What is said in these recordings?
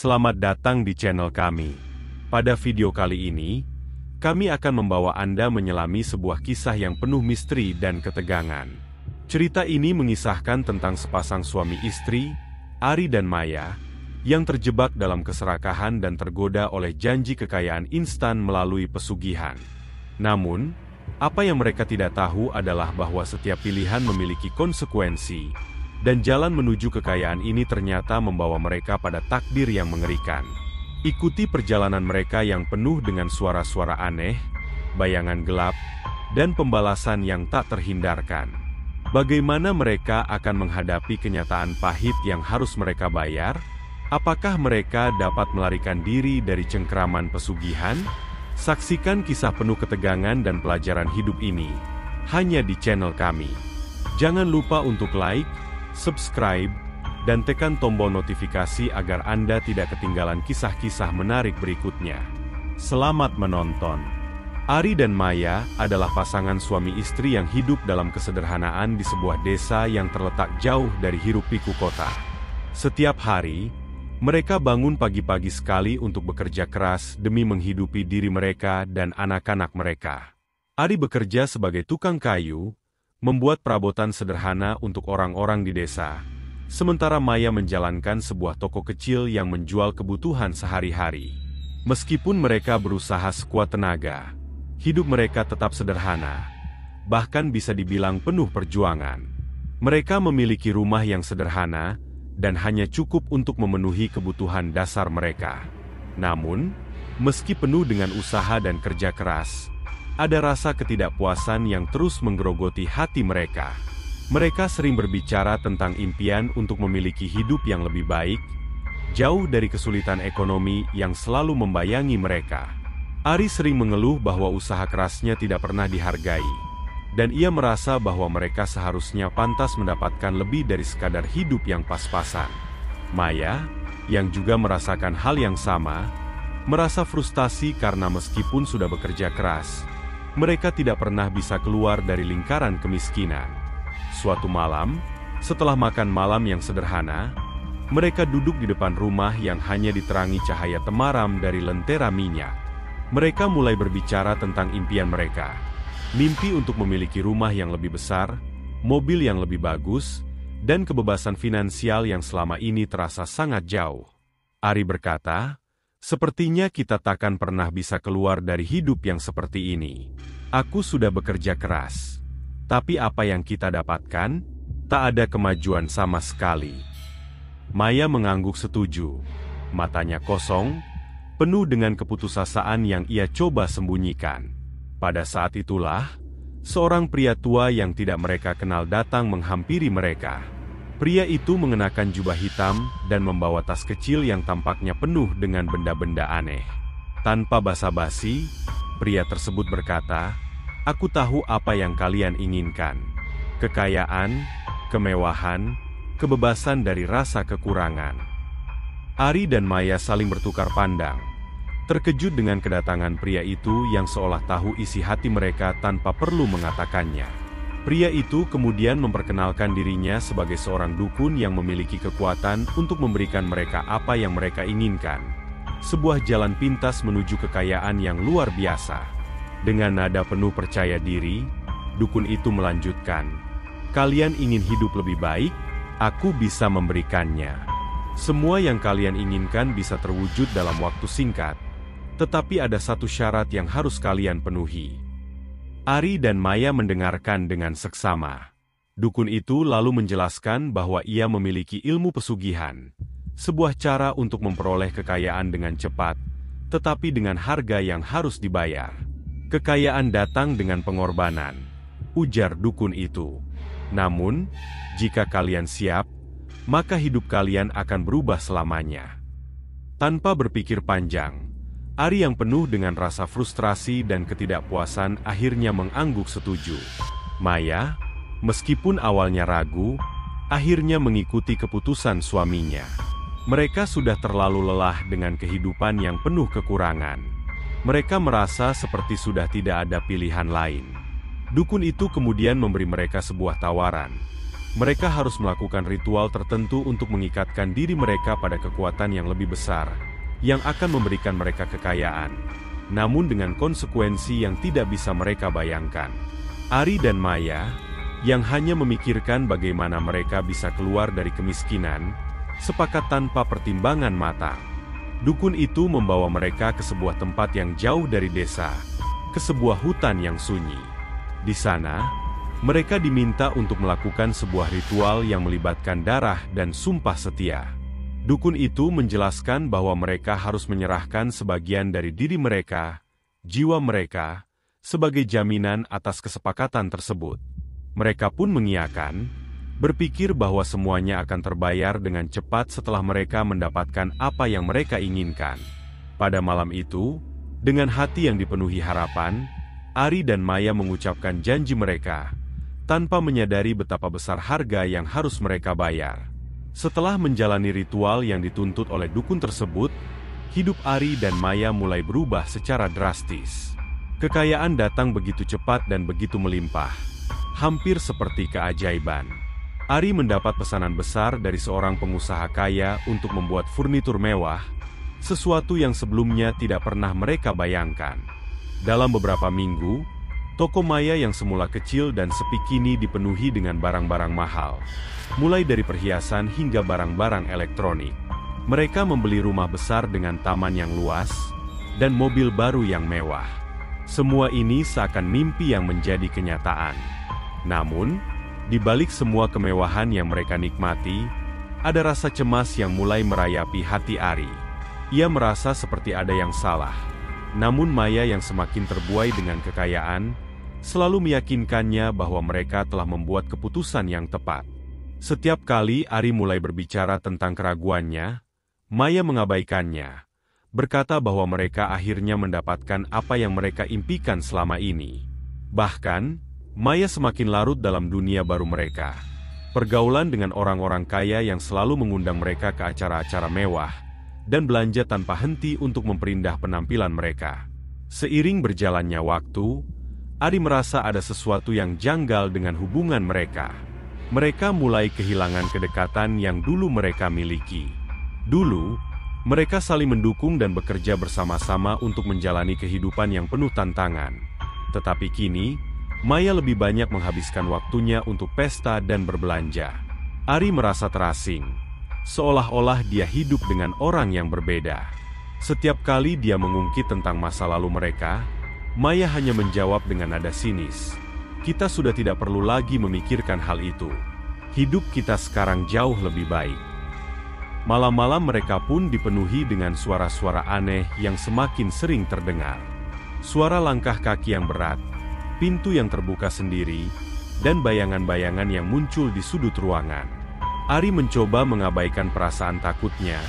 Selamat datang di channel kami. Pada video kali ini, kami akan membawa Anda menyelami sebuah kisah yang penuh misteri dan ketegangan. Cerita ini mengisahkan tentang sepasang suami istri, Ari dan Maya, yang terjebak dalam keserakahan dan tergoda oleh janji kekayaan instan melalui pesugihan. Namun, apa yang mereka tidak tahu adalah bahwa setiap pilihan memiliki konsekuensi, dan jalan menuju kekayaan ini ternyata membawa mereka pada takdir yang mengerikan. Ikuti perjalanan mereka yang penuh dengan suara-suara aneh, bayangan gelap, dan pembalasan yang tak terhindarkan. Bagaimana mereka akan menghadapi kenyataan pahit yang harus mereka bayar? Apakah mereka dapat melarikan diri dari cengkeraman pesugihan? Saksikan kisah penuh ketegangan dan pelajaran hidup ini hanya di channel kami. Jangan lupa untuk like, subscribe, dan tekan tombol notifikasi agar Anda tidak ketinggalan kisah-kisah menarik berikutnya. Selamat menonton. Ari dan Maya adalah pasangan suami istri yang hidup dalam kesederhanaan di sebuah desa yang terletak jauh dari hiruk-pikuk kota. Setiap hari, mereka bangun pagi-pagi sekali untuk bekerja keras demi menghidupi diri mereka dan anak-anak mereka. Ari bekerja sebagai tukang kayu, membuat perabotan sederhana untuk orang-orang di desa, sementara Maya menjalankan sebuah toko kecil yang menjual kebutuhan sehari-hari. Meskipun mereka berusaha sekuat tenaga, hidup mereka tetap sederhana, bahkan bisa dibilang penuh perjuangan. Mereka memiliki rumah yang sederhana, dan hanya cukup untuk memenuhi kebutuhan dasar mereka. Namun, meski penuh dengan usaha dan kerja keras, ada rasa ketidakpuasan yang terus menggerogoti hati mereka. Mereka sering berbicara tentang impian untuk memiliki hidup yang lebih baik, jauh dari kesulitan ekonomi yang selalu membayangi mereka. Ari sering mengeluh bahwa usaha kerasnya tidak pernah dihargai, dan ia merasa bahwa mereka seharusnya pantas mendapatkan lebih dari sekadar hidup yang pas-pasan. Maya, yang juga merasakan hal yang sama, merasa frustasi karena meskipun sudah bekerja keras, mereka tidak pernah bisa keluar dari lingkaran kemiskinan. Suatu malam, setelah makan malam yang sederhana, mereka duduk di depan rumah yang hanya diterangi cahaya temaram dari lentera minyak. Mereka mulai berbicara tentang impian mereka. Mimpi untuk memiliki rumah yang lebih besar, mobil yang lebih bagus, dan kebebasan finansial yang selama ini terasa sangat jauh. Ari berkata, "Sepertinya kita takkan pernah bisa keluar dari hidup yang seperti ini. Aku sudah bekerja keras. Tapi apa yang kita dapatkan? Tak ada kemajuan sama sekali." Maya mengangguk setuju. Matanya kosong, penuh dengan keputusasaan yang ia coba sembunyikan. Pada saat itulah, seorang pria tua yang tidak mereka kenal datang menghampiri mereka. Pria itu mengenakan jubah hitam dan membawa tas kecil yang tampaknya penuh dengan benda-benda aneh. Tanpa basa-basi, pria tersebut berkata, "Aku tahu apa yang kalian inginkan. Kekayaan, kemewahan, kebebasan dari rasa kekurangan." Ari dan Maya saling bertukar pandang, terkejut dengan kedatangan pria itu yang seolah tahu isi hati mereka tanpa perlu mengatakannya. Pria itu kemudian memperkenalkan dirinya sebagai seorang dukun yang memiliki kekuatan untuk memberikan mereka apa yang mereka inginkan. Sebuah jalan pintas menuju kekayaan yang luar biasa. Dengan nada penuh percaya diri, dukun itu melanjutkan, "Kalian ingin hidup lebih baik? Aku bisa memberikannya. Semua yang kalian inginkan bisa terwujud dalam waktu singkat. Tetapi ada satu syarat yang harus kalian penuhi." Ari dan Maya mendengarkan dengan seksama. Dukun itu lalu menjelaskan bahwa ia memiliki ilmu pesugihan, sebuah cara untuk memperoleh kekayaan dengan cepat, tetapi dengan harga yang harus dibayar. "Kekayaan datang dengan pengorbanan," ujar dukun itu. "Namun, jika kalian siap, maka hidup kalian akan berubah selamanya." Tanpa berpikir panjang, Ari yang penuh dengan rasa frustrasi dan ketidakpuasan akhirnya mengangguk setuju. Maya, meskipun awalnya ragu, akhirnya mengikuti keputusan suaminya. Mereka sudah terlalu lelah dengan kehidupan yang penuh kekurangan. Mereka merasa seperti sudah tidak ada pilihan lain. Dukun itu kemudian memberi mereka sebuah tawaran. Mereka harus melakukan ritual tertentu untuk mengikatkan diri mereka pada kekuatan yang lebih besar, yang akan memberikan mereka kekayaan, namun dengan konsekuensi yang tidak bisa mereka bayangkan. Ari dan Maya, yang hanya memikirkan bagaimana mereka bisa keluar dari kemiskinan, sepakat tanpa pertimbangan matang. Dukun itu membawa mereka ke sebuah tempat yang jauh dari desa, ke sebuah hutan yang sunyi. Di sana, mereka diminta untuk melakukan sebuah ritual yang melibatkan darah dan sumpah setia. Dukun itu menjelaskan bahwa mereka harus menyerahkan sebagian dari diri mereka, jiwa mereka, sebagai jaminan atas kesepakatan tersebut. Mereka pun mengiyakan, berpikir bahwa semuanya akan terbayar dengan cepat setelah mereka mendapatkan apa yang mereka inginkan. Pada malam itu, dengan hati yang dipenuhi harapan, Ari dan Maya mengucapkan janji mereka, tanpa menyadari betapa besar harga yang harus mereka bayar. Setelah menjalani ritual yang dituntut oleh dukun tersebut, hidup Ari dan Maya mulai berubah secara drastis. Kekayaan datang begitu cepat dan begitu melimpah, hampir seperti keajaiban. Ari mendapat pesanan besar dari seorang pengusaha kaya untuk membuat furnitur mewah, sesuatu yang sebelumnya tidak pernah mereka bayangkan. Dalam beberapa minggu, toko Maya yang semula kecil dan sepi kini dipenuhi dengan barang-barang mahal, mulai dari perhiasan hingga barang-barang elektronik. Mereka membeli rumah besar dengan taman yang luas, dan mobil baru yang mewah. Semua ini seakan mimpi yang menjadi kenyataan. Namun, di balik semua kemewahan yang mereka nikmati, ada rasa cemas yang mulai merayapi hati Ari. Ia merasa seperti ada yang salah. Namun Maya yang semakin terbuai dengan kekayaan, selalu meyakinkannya bahwa mereka telah membuat keputusan yang tepat. Setiap kali Ari mulai berbicara tentang keraguannya, Maya mengabaikannya, berkata bahwa mereka akhirnya mendapatkan apa yang mereka impikan selama ini. Bahkan, Maya semakin larut dalam dunia baru mereka. Pergaulan dengan orang-orang kaya yang selalu mengundang mereka ke acara-acara mewah, dan belanja tanpa henti untuk memperindah penampilan mereka. Seiring berjalannya waktu, Ari merasa ada sesuatu yang janggal dengan hubungan mereka. Mereka mulai kehilangan kedekatan yang dulu mereka miliki. Dulu, mereka saling mendukung dan bekerja bersama-sama untuk menjalani kehidupan yang penuh tantangan. Tetapi kini, Maya lebih banyak menghabiskan waktunya untuk pesta dan berbelanja. Ari merasa terasing, seolah-olah dia hidup dengan orang yang berbeda. Setiap kali dia mengungkit tentang masa lalu mereka, Maya hanya menjawab dengan nada sinis, "Kita sudah tidak perlu lagi memikirkan hal itu. Hidup kita sekarang jauh lebih baik." Malam-malam mereka pun dipenuhi dengan suara-suara aneh yang semakin sering terdengar. Suara langkah kaki yang berat, pintu yang terbuka sendiri, dan bayangan-bayangan yang muncul di sudut ruangan. Ari mencoba mengabaikan perasaan takutnya,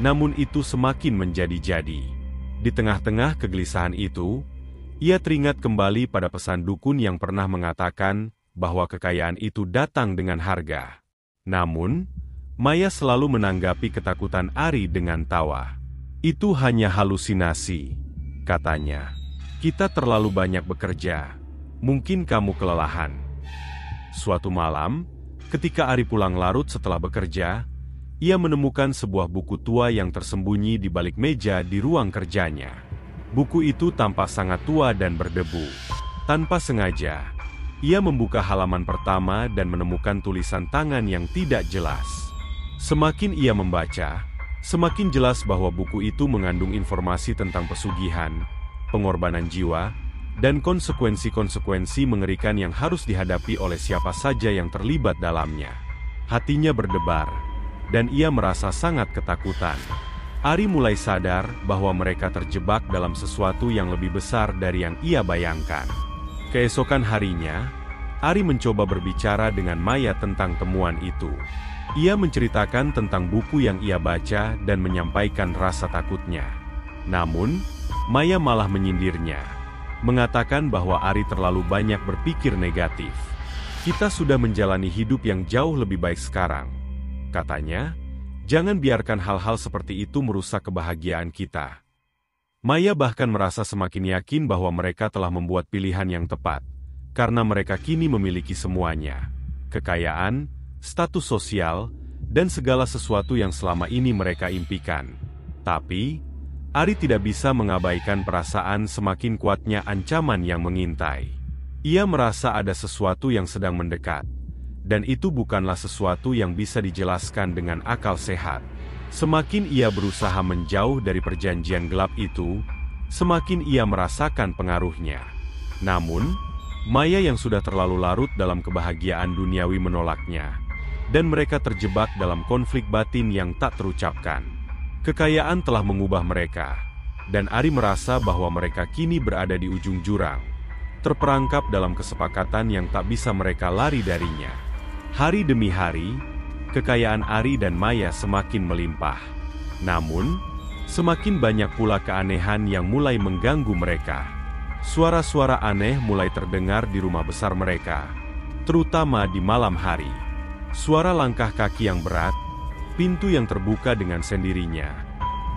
namun itu semakin menjadi-jadi. Di tengah-tengah kegelisahan itu, ia teringat kembali pada pesan dukun yang pernah mengatakan bahwa kekayaan itu datang dengan harga. Namun, Maya selalu menanggapi ketakutan Ari dengan tawa. "Itu hanya halusinasi," katanya. "Kita terlalu banyak bekerja. Mungkin kamu kelelahan." Suatu malam, ketika Ari pulang larut setelah bekerja, ia menemukan sebuah buku tua yang tersembunyi di balik meja di ruang kerjanya. Buku itu tampak sangat tua dan berdebu. Tanpa sengaja, ia membuka halaman pertama dan menemukan tulisan tangan yang tidak jelas. Semakin ia membaca, semakin jelas bahwa buku itu mengandung informasi tentang pesugihan, pengorbanan jiwa, dan konsekuensi-konsekuensi mengerikan yang harus dihadapi oleh siapa saja yang terlibat dalamnya. Hatinya berdebar, dan ia merasa sangat ketakutan. Ari mulai sadar bahwa mereka terjebak dalam sesuatu yang lebih besar dari yang ia bayangkan. Keesokan harinya, Ari mencoba berbicara dengan Maya tentang temuan itu. Ia menceritakan tentang buku yang ia baca dan menyampaikan rasa takutnya. Namun, Maya malah menyindirnya, mengatakan bahwa Ari terlalu banyak berpikir negatif. "Kita sudah menjalani hidup yang jauh lebih baik sekarang," katanya. "Jangan biarkan hal-hal seperti itu merusak kebahagiaan kita." Maya bahkan merasa semakin yakin bahwa mereka telah membuat pilihan yang tepat, karena mereka kini memiliki semuanya: kekayaan, status sosial, dan segala sesuatu yang selama ini mereka impikan. Tapi, Ari tidak bisa mengabaikan perasaan semakin kuatnya ancaman yang mengintai. Ia merasa ada sesuatu yang sedang mendekat, dan itu bukanlah sesuatu yang bisa dijelaskan dengan akal sehat. Semakin ia berusaha menjauh dari perjanjian gelap itu, semakin ia merasakan pengaruhnya. Namun, Maya yang sudah terlalu larut dalam kebahagiaan duniawi menolaknya, dan mereka terjebak dalam konflik batin yang tak terucapkan. Kekayaan telah mengubah mereka, dan Ari merasa bahwa mereka kini berada di ujung jurang, terperangkap dalam kesepakatan yang tak bisa mereka lari darinya. Hari demi hari, kekayaan Ari dan Maya semakin melimpah. Namun, semakin banyak pula keanehan yang mulai mengganggu mereka. Suara-suara aneh mulai terdengar di rumah besar mereka, terutama di malam hari. Suara langkah kaki yang berat, pintu yang terbuka dengan sendirinya,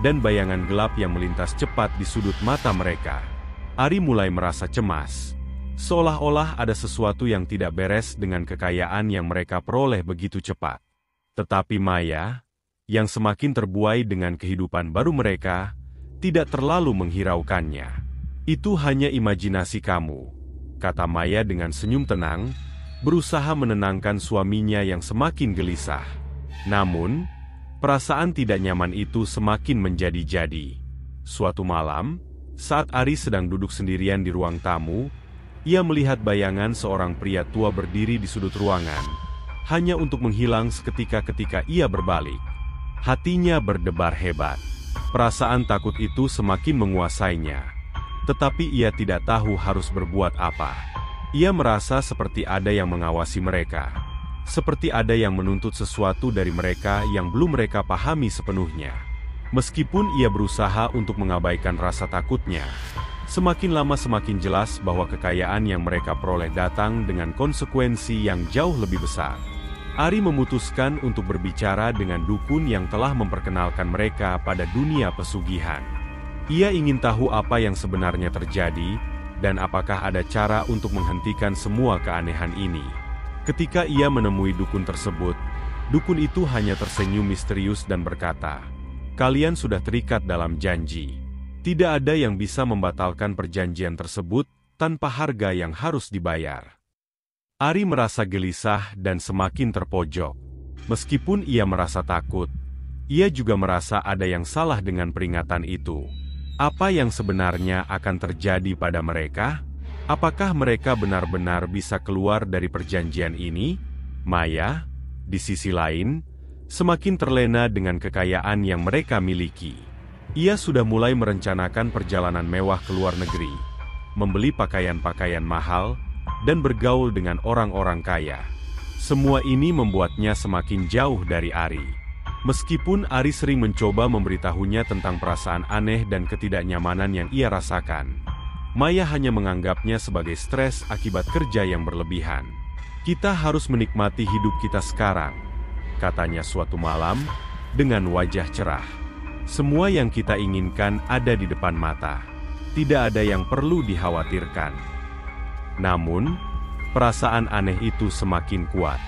dan bayangan gelap yang melintas cepat di sudut mata mereka. Ari mulai merasa cemas, seolah-olah ada sesuatu yang tidak beres dengan kekayaan yang mereka peroleh begitu cepat. Tetapi Maya, yang semakin terbuai dengan kehidupan baru mereka, tidak terlalu menghiraukannya. Itu hanya imajinasi kamu, kata Maya dengan senyum tenang, berusaha menenangkan suaminya yang semakin gelisah. Namun, perasaan tidak nyaman itu semakin menjadi-jadi. Suatu malam, saat Ari sedang duduk sendirian di ruang tamu, ia melihat bayangan seorang pria tua berdiri di sudut ruangan, hanya untuk menghilang seketika ketika ia berbalik. Hatinya berdebar hebat. Perasaan takut itu semakin menguasainya, tetapi ia tidak tahu harus berbuat apa. Ia merasa seperti ada yang mengawasi mereka, seperti ada yang menuntut sesuatu dari mereka yang belum mereka pahami sepenuhnya. Meskipun ia berusaha untuk mengabaikan rasa takutnya, semakin lama semakin jelas bahwa kekayaan yang mereka peroleh datang dengan konsekuensi yang jauh lebih besar. Ari memutuskan untuk berbicara dengan dukun yang telah memperkenalkan mereka pada dunia pesugihan. Ia ingin tahu apa yang sebenarnya terjadi, dan apakah ada cara untuk menghentikan semua keanehan ini. Ketika ia menemui dukun tersebut, dukun itu hanya tersenyum misterius dan berkata, "Kalian sudah terikat dalam janji. Tidak ada yang bisa membatalkan perjanjian tersebut tanpa harga yang harus dibayar." Ari merasa gelisah dan semakin terpojok. Meskipun ia merasa takut, ia juga merasa ada yang salah dengan peringatan itu. Apa yang sebenarnya akan terjadi pada mereka? Apakah mereka benar-benar bisa keluar dari perjanjian ini? Maya, di sisi lain, semakin terlena dengan kekayaan yang mereka miliki. Ia sudah mulai merencanakan perjalanan mewah ke luar negeri, membeli pakaian-pakaian mahal, dan bergaul dengan orang-orang kaya. Semua ini membuatnya semakin jauh dari Ari. Meskipun Ari sering mencoba memberitahunya tentang perasaan aneh dan ketidaknyamanan yang ia rasakan, Maya hanya menganggapnya sebagai stres akibat kerja yang berlebihan. "Kita harus menikmati hidup kita sekarang," katanya suatu malam, dengan wajah cerah. "Semua yang kita inginkan ada di depan mata. Tidak ada yang perlu dikhawatirkan." Namun, perasaan aneh itu semakin kuat.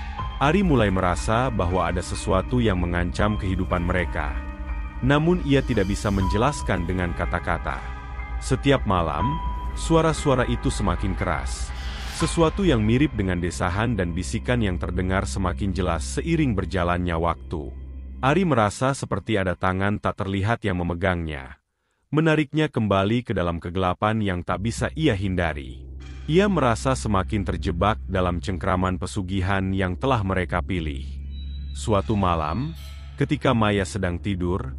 Ari mulai merasa bahwa ada sesuatu yang mengancam kehidupan mereka. Namun ia tidak bisa menjelaskan dengan kata-kata. Setiap malam, suara-suara itu semakin keras. Sesuatu yang mirip dengan desahan dan bisikan yang terdengar semakin jelas seiring berjalannya waktu. Ari merasa seperti ada tangan tak terlihat yang memegangnya, menariknya kembali ke dalam kegelapan yang tak bisa ia hindari. Ia merasa semakin terjebak dalam cengkraman pesugihan yang telah mereka pilih. Suatu malam, ketika Maya sedang tidur,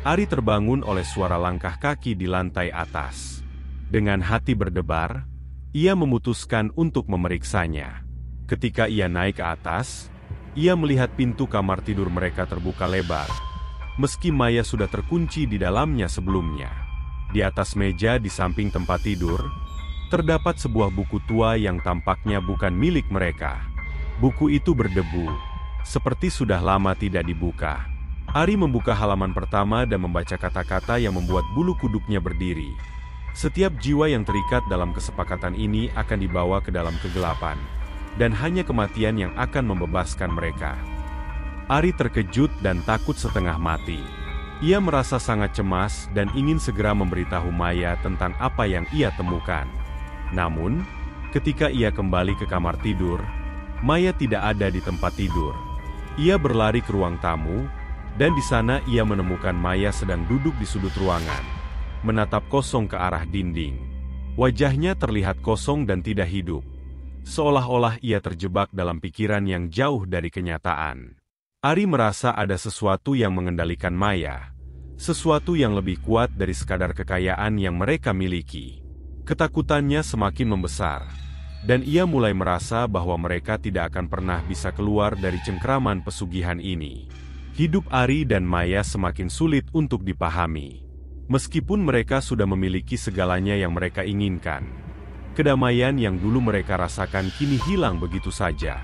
Ari terbangun oleh suara langkah kaki di lantai atas. Dengan hati berdebar, ia memutuskan untuk memeriksanya. Ketika ia naik ke atas, ia melihat pintu kamar tidur mereka terbuka lebar, meski Maya sudah terkunci di dalamnya sebelumnya. Di atas meja di samping tempat tidur, terdapat sebuah buku tua yang tampaknya bukan milik mereka. Buku itu berdebu, seperti sudah lama tidak dibuka. Ari membuka halaman pertama dan membaca kata-kata yang membuat bulu kuduknya berdiri. Setiap jiwa yang terikat dalam kesepakatan ini akan dibawa ke dalam kegelapan. dan hanya kematian yang akan membebaskan mereka. Ari terkejut dan takut setengah mati. Ia merasa sangat cemas dan ingin segera memberitahu Maya tentang apa yang ia temukan. Namun, ketika ia kembali ke kamar tidur, Maya tidak ada di tempat tidur. Ia berlari ke ruang tamu, dan di sana ia menemukan Maya sedang duduk di sudut ruangan, menatap kosong ke arah dinding. Wajahnya terlihat kosong dan tidak hidup, seolah-olah ia terjebak dalam pikiran yang jauh dari kenyataan. Ari merasa ada sesuatu yang mengendalikan Maya, sesuatu yang lebih kuat dari sekadar kekayaan yang mereka miliki. Ketakutannya semakin membesar, dan ia mulai merasa bahwa mereka tidak akan pernah bisa keluar dari cengkraman pesugihan ini. Hidup Ari dan Maya semakin sulit untuk dipahami. Meskipun mereka sudah memiliki segalanya yang mereka inginkan, kedamaian yang dulu mereka rasakan kini hilang begitu saja.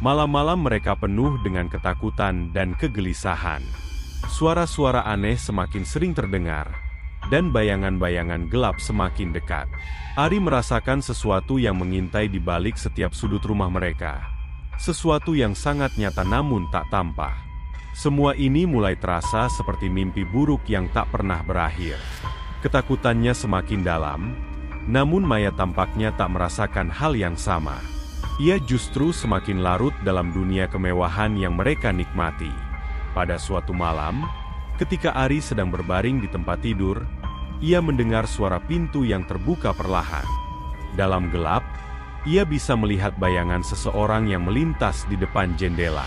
Malam-malam mereka penuh dengan ketakutan dan kegelisahan. Suara-suara aneh semakin sering terdengar, dan bayangan-bayangan gelap semakin dekat. Ari merasakan sesuatu yang mengintai di balik setiap sudut rumah mereka. Sesuatu yang sangat nyata namun tak tampak. Semua ini mulai terasa seperti mimpi buruk yang tak pernah berakhir. Ketakutannya semakin dalam, namun Maya tampaknya tak merasakan hal yang sama. Ia justru semakin larut dalam dunia kemewahan yang mereka nikmati. Pada suatu malam, ketika Ari sedang berbaring di tempat tidur, ia mendengar suara pintu yang terbuka perlahan. Dalam gelap, ia bisa melihat bayangan seseorang yang melintas di depan jendela.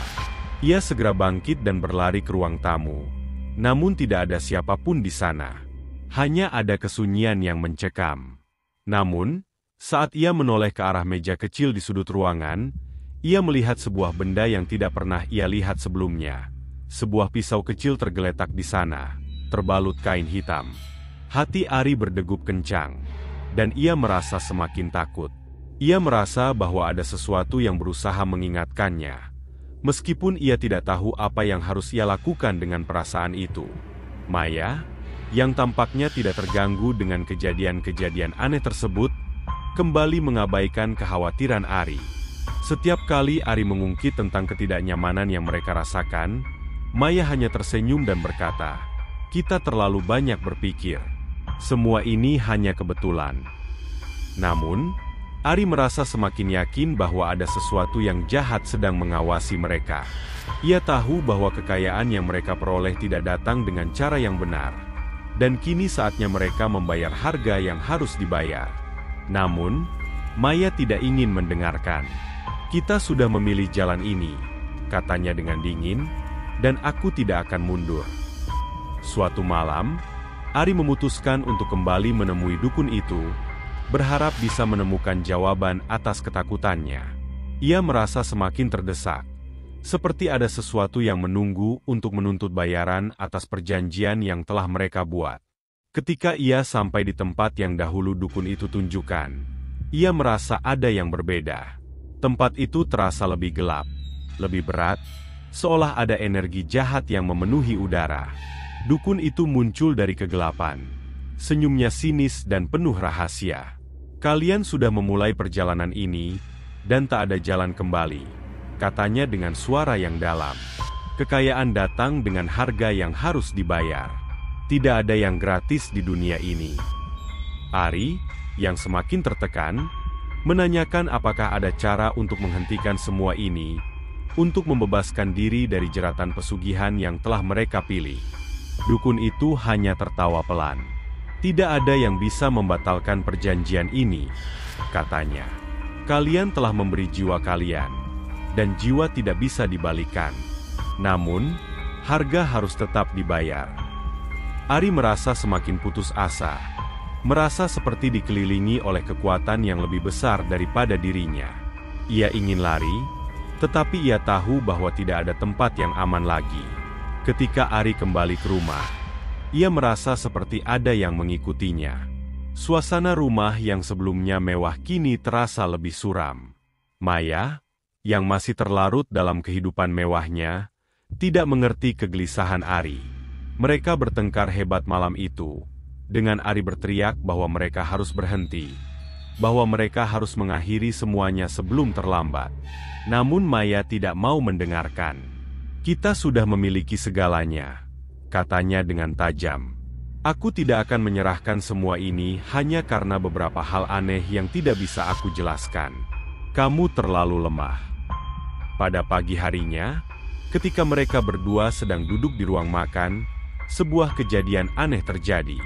Ia segera bangkit dan berlari ke ruang tamu. Namun tidak ada siapapun di sana. Hanya ada kesunyian yang mencekam. Namun, saat ia menoleh ke arah meja kecil di sudut ruangan, ia melihat sebuah benda yang tidak pernah ia lihat sebelumnya. Sebuah pisau kecil tergeletak di sana, terbalut kain hitam. Hati Ari berdegup kencang, dan ia merasa semakin takut. Ia merasa bahwa ada sesuatu yang berusaha mengingatkannya. Meskipun ia tidak tahu apa yang harus ia lakukan dengan perasaan itu. Maya, yang tampaknya tidak terganggu dengan kejadian-kejadian aneh tersebut, kembali mengabaikan kekhawatiran Ari. Setiap kali Ari mengungkit tentang ketidaknyamanan yang mereka rasakan, Maya hanya tersenyum dan berkata, "Kita terlalu banyak berpikir. Semua ini hanya kebetulan." Namun, Ari merasa semakin yakin bahwa ada sesuatu yang jahat sedang mengawasi mereka. Ia tahu bahwa kekayaan yang mereka peroleh tidak datang dengan cara yang benar, dan kini saatnya mereka membayar harga yang harus dibayar. Namun, Maya tidak ingin mendengarkan. "Kita sudah memilih jalan ini," katanya dengan dingin, "dan aku tidak akan mundur." Suatu malam, Ari memutuskan untuk kembali menemui dukun itu, berharap bisa menemukan jawaban atas ketakutannya. Ia merasa semakin terdesak, seperti ada sesuatu yang menunggu untuk menuntut bayaran atas perjanjian yang telah mereka buat. Ketika ia sampai di tempat yang dahulu dukun itu tunjukkan, ia merasa ada yang berbeda. Tempat itu terasa lebih gelap, lebih berat, seolah ada energi jahat yang memenuhi udara. Dukun itu muncul dari kegelapan, senyumnya sinis dan penuh rahasia. "Kalian sudah memulai perjalanan ini, dan tak ada jalan kembali," katanya dengan suara yang dalam. "Kekayaan datang dengan harga yang harus dibayar. Tidak ada yang gratis di dunia ini." Ari, yang semakin tertekan, menanyakan apakah ada cara untuk menghentikan semua ini, untuk membebaskan diri dari jeratan pesugihan yang telah mereka pilih. Dukun itu hanya tertawa pelan. "Tidak ada yang bisa membatalkan perjanjian ini," katanya. "Kalian telah memberi jiwa kalian, dan jiwa tidak bisa dibalikan. Namun, harga harus tetap dibayar." Ari merasa semakin putus asa, merasa seperti dikelilingi oleh kekuatan yang lebih besar daripada dirinya. Ia ingin lari, tetapi ia tahu bahwa tidak ada tempat yang aman lagi. Ketika Ari kembali ke rumah, ia merasa seperti ada yang mengikutinya. Suasana rumah yang sebelumnya mewah kini terasa lebih suram. Maya, yang masih terlarut dalam kehidupan mewahnya, tidak mengerti kegelisahan Ari. Mereka bertengkar hebat malam itu, dengan Ari berteriak bahwa mereka harus berhenti. bahwa mereka harus mengakhiri semuanya sebelum terlambat. Namun Maya tidak mau mendengarkan. "Kita sudah memiliki segalanya," katanya dengan tajam. "Aku tidak akan menyerahkan semua ini hanya karena beberapa hal aneh yang tidak bisa aku jelaskan. Kamu terlalu lemah." Pada pagi harinya, ketika mereka berdua sedang duduk di ruang makan, sebuah kejadian aneh terjadi.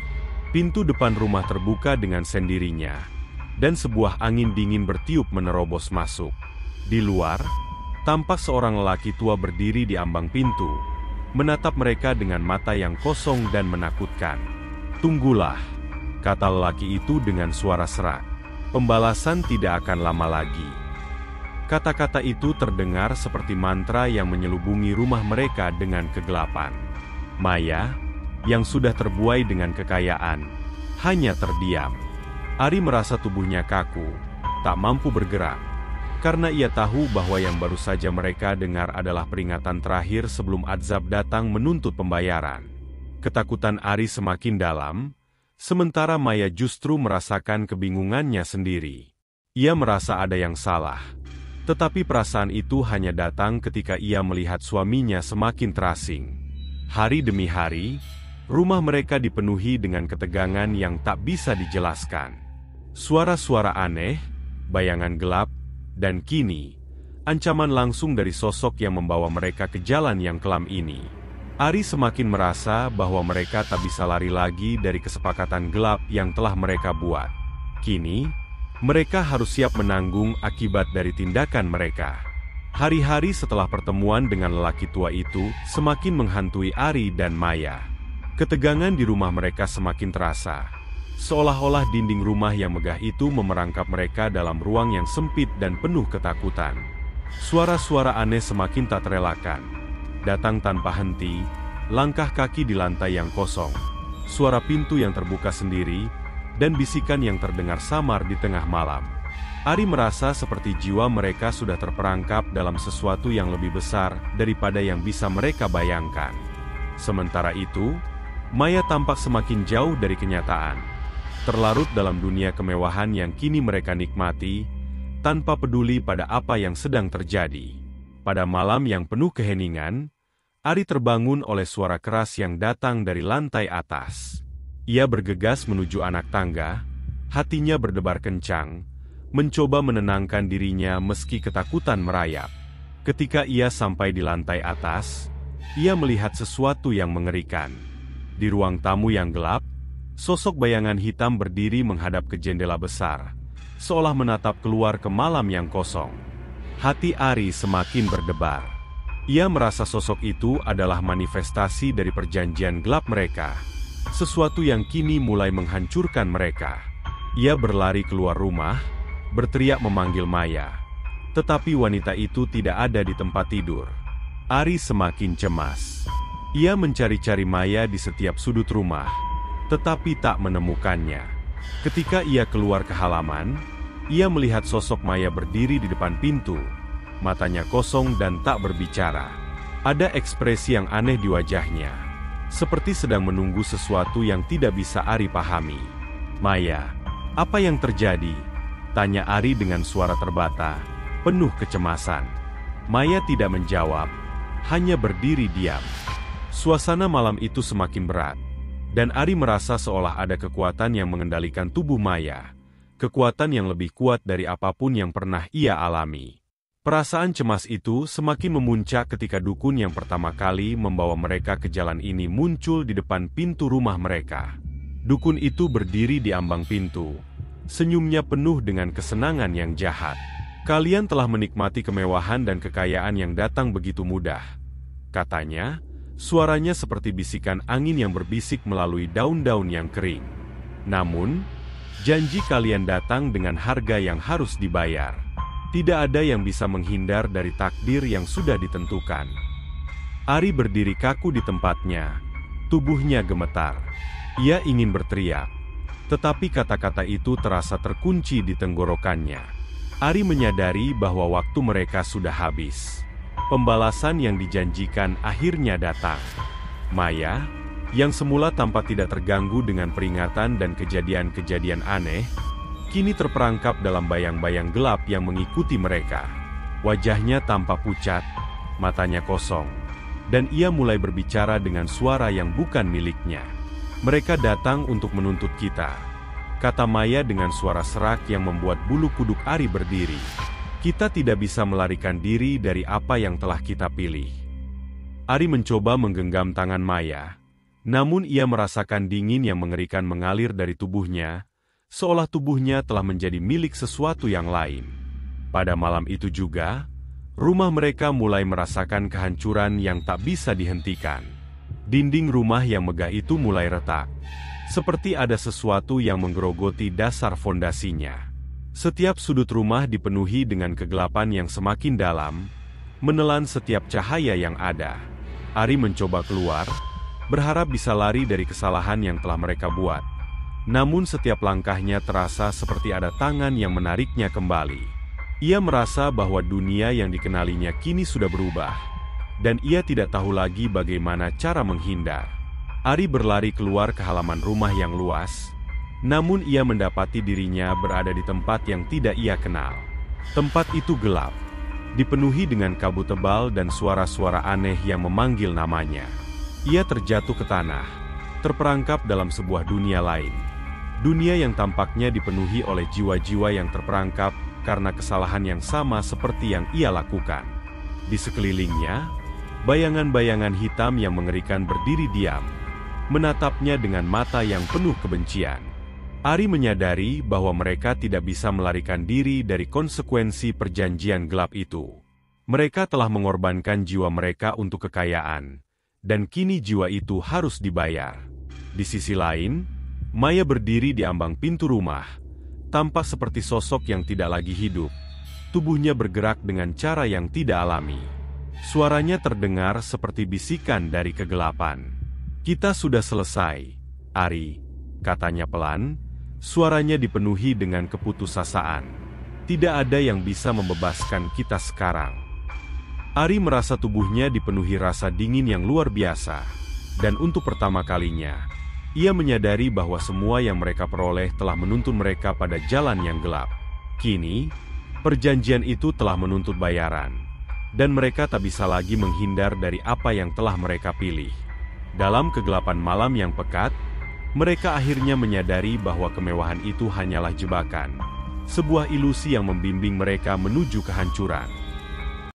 Pintu depan rumah terbuka dengan sendirinya, dan sebuah angin dingin bertiup menerobos masuk. Di luar, tampak seorang lelaki tua berdiri di ambang pintu, menatap mereka dengan mata yang kosong dan menakutkan. "Tunggulah," kata lelaki itu dengan suara serak. "Pembalasan tidak akan lama lagi." Kata-kata itu terdengar seperti mantra yang menyelubungi rumah mereka dengan kegelapan. Maya, yang sudah terbuai dengan kekayaan, hanya terdiam. Ari merasa tubuhnya kaku, tak mampu bergerak, karena ia tahu bahwa yang baru saja mereka dengar adalah peringatan terakhir sebelum azab datang menuntut pembayaran. Ketakutan Ari semakin dalam, sementara Maya justru merasakan kebingungannya sendiri. Ia merasa ada yang salah, tetapi perasaan itu hanya datang ketika ia melihat suaminya semakin terasing. Hari demi hari, rumah mereka dipenuhi dengan ketegangan yang tak bisa dijelaskan. Suara-suara aneh, bayangan gelap, dan kini, ancaman langsung dari sosok yang membawa mereka ke jalan yang kelam ini. Ari semakin merasa bahwa mereka tak bisa lari lagi dari kesepakatan gelap yang telah mereka buat. Kini, mereka harus siap menanggung akibat dari tindakan mereka. Hari-hari setelah pertemuan dengan lelaki tua itu semakin menghantui Ari dan Maya. Ketegangan di rumah mereka semakin terasa, seolah-olah dinding rumah yang megah itu memerangkap mereka dalam ruang yang sempit dan penuh ketakutan. Suara-suara aneh semakin tak terelakkan, datang tanpa henti, langkah kaki di lantai yang kosong, suara pintu yang terbuka sendiri, dan bisikan yang terdengar samar di tengah malam. Ari merasa seperti jiwa mereka sudah terperangkap dalam sesuatu yang lebih besar daripada yang bisa mereka bayangkan. Sementara itu, Maya tampak semakin jauh dari kenyataan, terlarut dalam dunia kemewahan yang kini mereka nikmati, tanpa peduli pada apa yang sedang terjadi. Pada malam yang penuh keheningan, Ari terbangun oleh suara keras yang datang dari lantai atas. Ia bergegas menuju anak tangga, hatinya berdebar kencang, mencoba menenangkan dirinya meski ketakutan merayap. Ketika ia sampai di lantai atas, ia melihat sesuatu yang mengerikan. Di ruang tamu yang gelap, sosok bayangan hitam berdiri menghadap ke jendela besar, seolah menatap keluar ke malam yang kosong. Hati Ari semakin berdebar. Ia merasa sosok itu adalah manifestasi dari perjanjian gelap mereka, sesuatu yang kini mulai menghancurkan mereka. Ia berlari keluar rumah, berteriak memanggil Maya, tetapi wanita itu tidak ada di tempat tidur. Ari semakin cemas. Ia mencari-cari Maya di setiap sudut rumah, tetapi tak menemukannya. Ketika ia keluar ke halaman, ia melihat sosok Maya berdiri di depan pintu, matanya kosong dan tak berbicara. Ada ekspresi yang aneh di wajahnya, seperti sedang menunggu sesuatu yang tidak bisa Ari pahami. "Maya, apa yang terjadi?" tanya Ari dengan suara terbata, penuh kecemasan. Maya tidak menjawab, hanya berdiri diam. Suasana malam itu semakin berat, dan Ari merasa seolah ada kekuatan yang mengendalikan tubuh Maya, kekuatan yang lebih kuat dari apapun yang pernah ia alami. Perasaan cemas itu semakin memuncak ketika dukun yang pertama kali membawa mereka ke jalan ini muncul di depan pintu rumah mereka. Dukun itu berdiri di ambang pintu, senyumnya penuh dengan kesenangan yang jahat. "Kalian telah menikmati kemewahan dan kekayaan yang datang begitu mudah," katanya, suaranya seperti bisikan angin yang berbisik melalui daun-daun yang kering. "Namun, janji kalian datang dengan harga yang harus dibayar. Tidak ada yang bisa menghindar dari takdir yang sudah ditentukan." Ari berdiri kaku di tempatnya, tubuhnya gemetar. Ia ingin berteriak, tetapi kata-kata itu terasa terkunci di tenggorokannya. Ari menyadari bahwa waktu mereka sudah habis. Pembalasan yang dijanjikan akhirnya datang. Maya, yang semula tampak tidak terganggu dengan peringatan dan kejadian-kejadian aneh, kini terperangkap dalam bayang-bayang gelap yang mengikuti mereka. Wajahnya tampak pucat, matanya kosong, dan ia mulai berbicara dengan suara yang bukan miliknya. "Mereka datang untuk menuntut kita," kata Maya dengan suara serak yang membuat bulu kuduk Ari berdiri. "Kita tidak bisa melarikan diri dari apa yang telah kita pilih." Ari mencoba menggenggam tangan Maya, namun ia merasakan dingin yang mengerikan mengalir dari tubuhnya, seolah tubuhnya telah menjadi milik sesuatu yang lain. Pada malam itu juga, rumah mereka mulai merasakan kehancuran yang tak bisa dihentikan. Dinding rumah yang megah itu mulai retak, seperti ada sesuatu yang menggerogoti dasar fondasinya. Setiap sudut rumah dipenuhi dengan kegelapan yang semakin dalam, menelan setiap cahaya yang ada. Ari mencoba keluar, berharap bisa lari dari kesalahan yang telah mereka buat. Namun setiap langkahnya terasa seperti ada tangan yang menariknya kembali. Ia merasa bahwa dunia yang dikenalinya kini sudah berubah, dan ia tidak tahu lagi bagaimana cara menghindar. Ari berlari keluar ke halaman rumah yang luas, namun ia mendapati dirinya berada di tempat yang tidak ia kenal. Tempat itu gelap, dipenuhi dengan kabut tebal dan suara-suara aneh yang memanggil namanya. Ia terjatuh ke tanah, terperangkap dalam sebuah dunia lain. Dunia yang tampaknya dipenuhi oleh jiwa-jiwa yang terperangkap karena kesalahan yang sama seperti yang ia lakukan. Di sekelilingnya, bayangan-bayangan hitam yang mengerikan berdiri diam, menatapnya dengan mata yang penuh kebencian. Ari menyadari bahwa mereka tidak bisa melarikan diri dari konsekuensi perjanjian gelap itu. Mereka telah mengorbankan jiwa mereka untuk kekayaan, dan kini jiwa itu harus dibayar. Di sisi lain, Maya berdiri di ambang pintu rumah, tampak seperti sosok yang tidak lagi hidup. Tubuhnya bergerak dengan cara yang tidak alami. Suaranya terdengar seperti bisikan dari kegelapan. "Kita sudah selesai, Ari," katanya pelan. Suaranya dipenuhi dengan keputusasaan. "Tidak ada yang bisa membebaskan kita sekarang." Ari merasa tubuhnya dipenuhi rasa dingin yang luar biasa, dan untuk pertama kalinya, ia menyadari bahwa semua yang mereka peroleh telah menuntun mereka pada jalan yang gelap. Kini, perjanjian itu telah menuntut bayaran, dan mereka tak bisa lagi menghindar dari apa yang telah mereka pilih. Dalam kegelapan malam yang pekat, mereka akhirnya menyadari bahwa kemewahan itu hanyalah jebakan, sebuah ilusi yang membimbing mereka menuju kehancuran.